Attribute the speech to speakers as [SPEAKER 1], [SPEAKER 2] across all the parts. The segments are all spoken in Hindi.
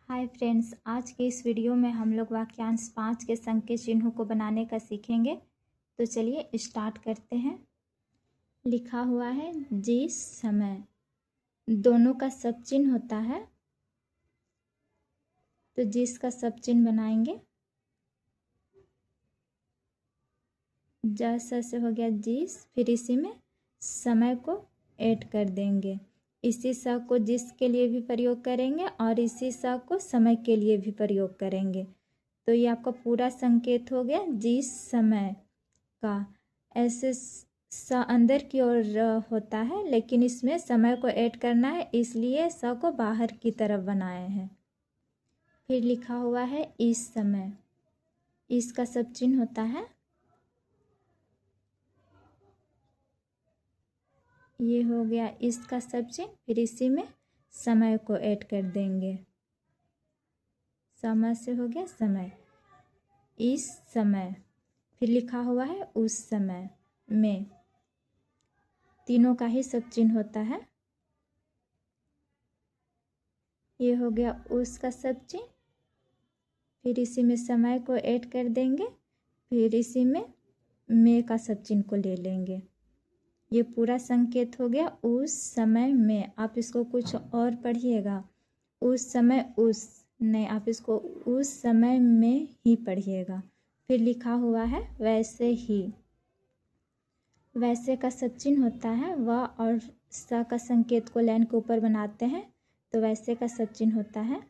[SPEAKER 1] हाय फ्रेंड्स, आज के इस वीडियो में हम लोग वाक्यांश 5 के संग के चिन्हों को बनाने का सीखेंगे। तो चलिए स्टार्ट करते हैं। लिखा हुआ है जिस समय, दोनों का सब चिन्ह होता है तो जिस का सब चिन्ह बनाएंगे। जैसा से हो गया जिस, फिर इसी में समय को ऐड कर देंगे। इसी स को जिस के लिए भी प्रयोग करेंगे और इसी स को समय के लिए भी प्रयोग करेंगे। तो ये आपका पूरा संकेत हो गया जिस समय का। ऐसे स अंदर की ओर होता है, लेकिन इसमें समय को ऐड करना है, इसलिए स को बाहर की तरफ बनाए हैं। फिर लिखा हुआ है इस समय, इसका सब चिन्ह होता है। ये हो गया इसका सब चिन्ह, फिर इसी में समय को ऐड कर देंगे। समय से हो गया समय, इस समय। फिर लिखा हुआ है उस समय में, तीनों का ही सब चिन्ह होता है। ये हो गया उसका सब चिन्ह, फिर इसी में समय को ऐड कर देंगे, फिर इसी में का सब चिन्ह को ले लेंगे। ये पूरा संकेत हो गया उस समय में। आप इसको कुछ और पढ़िएगा, उस समय उस नहीं, आप इसको उस समय में ही पढ़िएगा। फिर लिखा हुआ है वैसे ही, वैसे का सब चिन्ह होता है। वह और स का संकेत को लाइन के ऊपर बनाते हैं तो वैसे का सब चिन्ह होता है।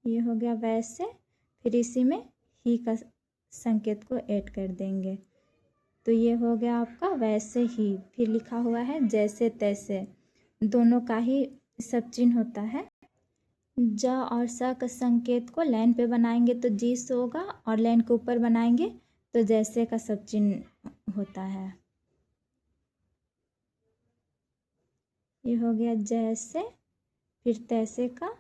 [SPEAKER 1] ये हो गया वैसे, फिर इसी में ही का संकेत को ऐड कर देंगे तो ये हो गया आपका वैसे ही। फिर लिखा हुआ है जैसे तैसे, दोनों का ही सब चिन्ह होता है। ज और स का संकेत को लाइन पे बनाएंगे तो जिस होगा, और लाइन के ऊपर बनाएंगे तो जैसे का सब चिन्ह होता है। ये हो गया जैसे, फिर तैसे का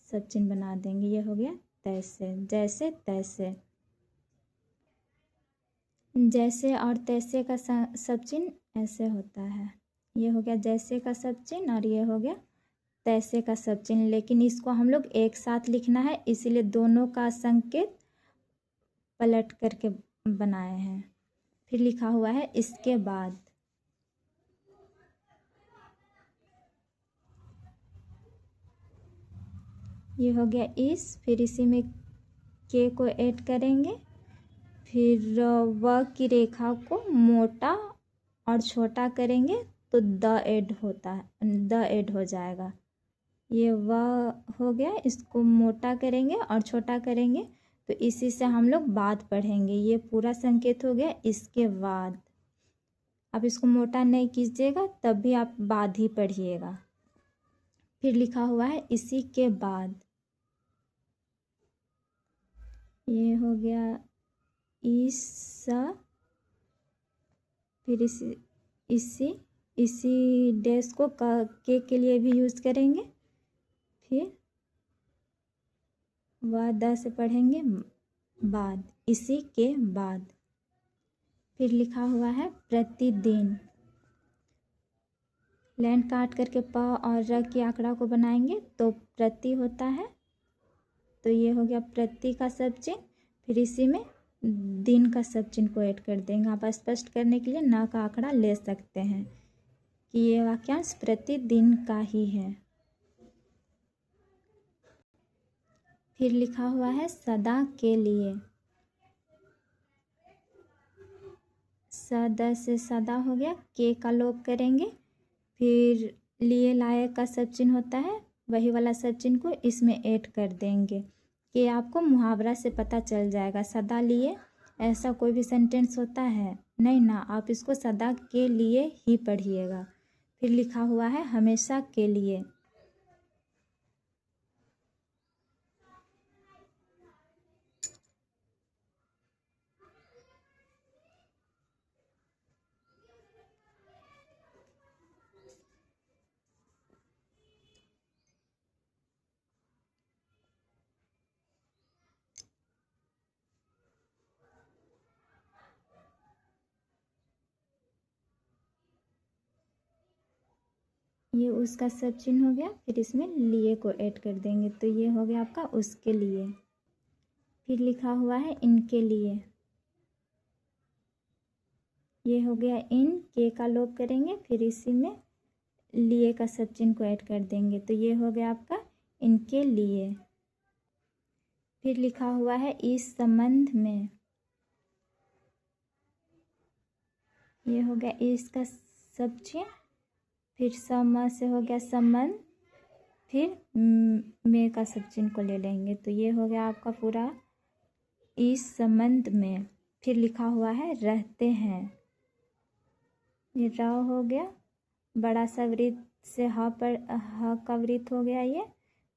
[SPEAKER 1] सब चिन्ह बना देंगे। ये हो गया तैसे, जैसे तैसे। जैसे और तैसे का सब चिन्ह ऐसे होता है। ये हो गया जैसे का सब चिन्ह और ये हो गया तैसे का सब चिन्ह, लेकिन इसको हम लोग एक साथ लिखना है, इसीलिए दोनों का संकेत पलट करके बनाए हैं। फिर लिखा हुआ है इसके बाद। ये हो गया इस, फिर इसी में के को ऐड करेंगे, फिर व की रेखा को मोटा और छोटा करेंगे तो द ऐड होता है, द ऐड हो जाएगा। ये व हो गया, इसको मोटा करेंगे और छोटा करेंगे तो इसी से हम लोग बाद पढ़ेंगे। ये पूरा संकेत हो गया इसके बाद। आप इसको मोटा नहीं कीजिएगा, तब भी आप बाद ही पढ़िएगा। फिर लिखा हुआ है इसी के बाद। ये हो गया इस, फिर इसी डैश को के लिए भी यूज करेंगे। फिर द से पढ़ेंगे बाद, इसी के बाद। फिर लिखा हुआ है प्रतिदिन, लाइन काट करके प और र की आंकड़ा को बनाएंगे तो प्रति होता है। तो ये हो गया प्रति का सब चिन्ह, फिर इसी में दिन का सब चिन्ह को ऐड कर देंगे। आप स्पष्ट करने के लिए न का आंकड़ा ले सकते हैं कि ये वाक्यांश प्रतिदिन का ही है। फिर लिखा हुआ है सदा के लिए। सदा से सदा हो गया, के का लोप करेंगे, फिर लिए लायक का सब चिन्ह होता है, वही वाला सब चिन्ह को इसमें ऐड कर देंगे कि आपको मुहावरा से पता चल जाएगा। सदा लिए ऐसा कोई भी सेंटेंस होता है नहीं ना, आप इसको सदा के लिए ही पढ़िएगा। फिर लिखा हुआ है हमेशा के लिए। ये उसका सब चिन्ह हो गया। फिर इसमें लिए को ऐड कर देंगे तो ये हो गया आपका उसके लिए। फिर लिखा हुआ है इनके लिए, ये हो गया इन, के का लोप करेंगे, फिर इसी में लिए का सब चिन्ह को ऐड कर देंगे तो ये हो गया आपका इनके लिए। फिर लिखा हुआ है इस संबंध में, ये हो गया इसका सब चिन्ह, फिर सम से हो गया संबंध, फिर में का सब चिन्ह को ले लेंगे तो ये हो गया आपका पूरा इस संबंध में। फिर लिखा हुआ है रहते हैं, ये र हो गया, बड़ा सा वृत्त से ह पर ह का वृत्त हो गया ये,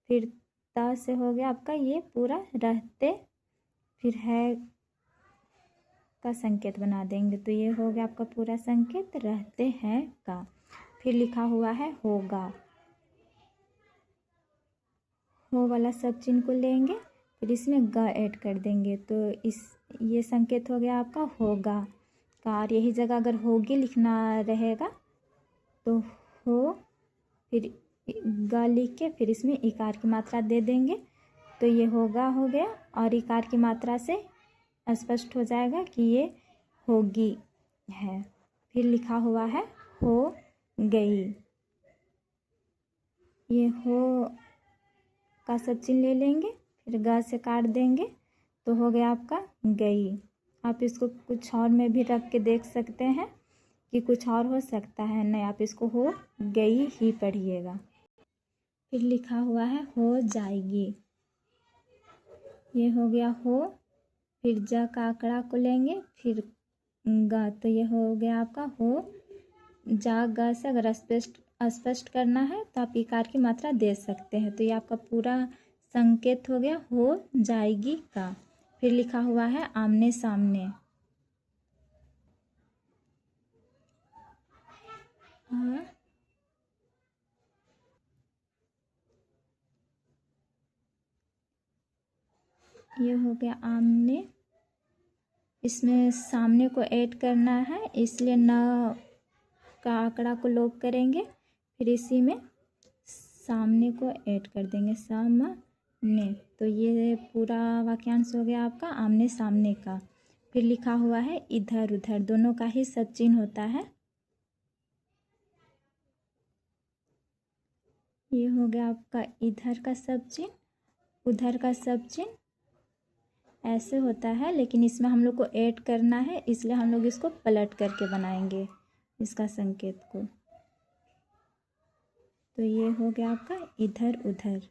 [SPEAKER 1] फिर त से हो गया आपका ये पूरा रहते, फिर है का संकेत बना देंगे तो ये हो गया आपका पूरा संकेत रहते हैं का। फिर लिखा हुआ है होगा, हो वाला सब चिन्ह को लेंगे, फिर इसमें ग ऐड कर देंगे तो इस ये संकेत हो गया आपका होगा का। और यही जगह अगर होगी लिखना रहेगा तो हो, फिर ग लिख के फिर इसमें इकार की मात्रा दे देंगे तो ये होगा हो गया, और इकार की मात्रा से स्पष्ट हो जाएगा कि ये होगी है। फिर लिखा हुआ है हो गई, ये हो का सब चिन्ह ले लेंगे, फिर ग से काट देंगे तो हो गया आपका गई। आप इसको कुछ और में भी रख के देख सकते हैं कि कुछ और हो सकता है, नहीं आप इसको हो गई ही पढ़िएगा। फिर लिखा हुआ है हो जाएगी, ये हो गया हो, फिर ज का आंकड़ा को लेंगे, फिर ग तो ये हो गया आपका हो जा। ग से अगर स्पष्ट करना है तो आप इकार की मात्रा दे सकते हैं तो ये आपका पूरा संकेत हो गया हो जाएगी का। फिर लिखा हुआ है आमने सामने, हाँ ये हो गया आमने, इसमें सामने को ऐड करना है इसलिए न का आंकड़ा को लोप करेंगे, फिर इसी में सामने को ऐड कर देंगे सामने तो ये पूरा वाक्यांश हो गया आपका आमने सामने का। फिर लिखा हुआ है इधर उधर, दोनों का ही सब चिन्ह होता है, ये हो गया आपका इधर का सब चिन्ह, उधर का सब चिन्ह ऐसे होता है, लेकिन इसमें हम लोग को ऐड करना है इसलिए हम लोग इसको पलट करके बनाएंगे इसका संकेत को तो ये हो गया आपका इधर उधर।